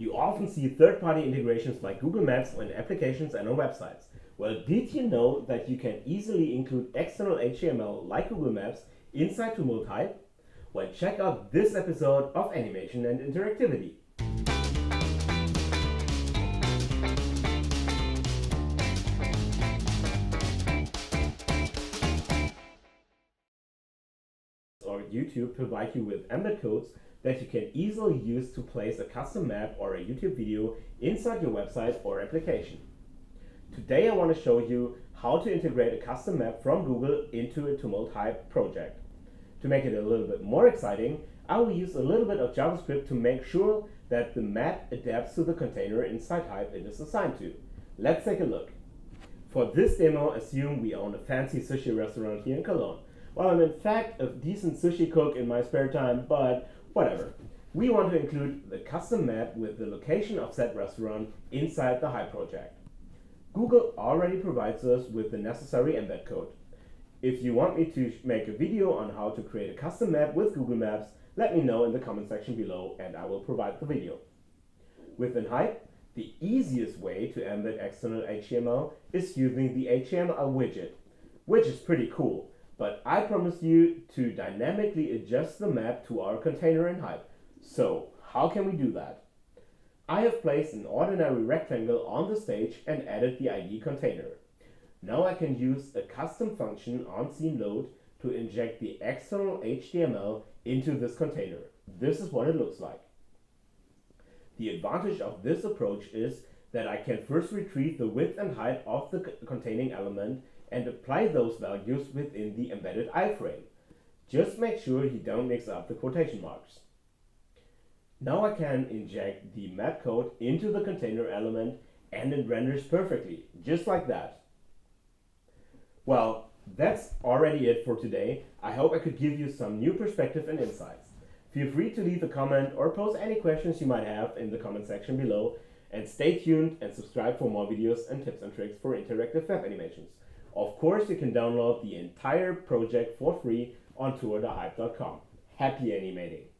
You often see third-party integrations like Google Maps in applications and on websites. Well, did you know that you can easily include external HTML like Google Maps inside Tumult Hype? Well, check out this episode of Animation and Interactivity. Or YouTube provide you with embed codes that you can easily use to place a custom map or a YouTube video inside your website or application. Today I want to show you how to integrate a custom map from Google into a Tumult Hype project. To make it a little bit more exciting, I will use a little bit of JavaScript to make sure that the map adapts to the container inside Hype it is assigned to. Let's take a look. For this demo, assume we own a fancy sushi restaurant here in Cologne. Well, I'm in fact a decent sushi cook in my spare time, but whatever. We want to include the custom map with the location of said restaurant inside the Hype project. Google already provides us with the necessary embed code. If you want me to make a video on how to create a custom map with Google Maps, let me know in the comment section below and I will provide the video. Within Hype, the easiest way to embed external HTML is using the HTML widget, which is pretty cool. But I promise you to dynamically adjust the map to our container in Hype. So, how can we do that? I have placed an ordinary rectangle on the stage and added the ID container. Now I can use a custom function on scene load to inject the external HTML into this container. This is what it looks like. The advantage of this approach is that I can first retrieve the width and height of the containing element and apply those values within the embedded iframe. Just make sure you don't mix up the quotation marks. Now I can inject the map code into the container element and it renders perfectly, just like that. Well, that's already it for today. I hope I could give you some new perspective and insights. Feel free to leave a comment or post any questions you might have in the comment section below, and stay tuned and subscribe for more videos and tips and tricks for interactive web animations. Of course, you can download the entire project for free on tour.hype.com. Happy animating!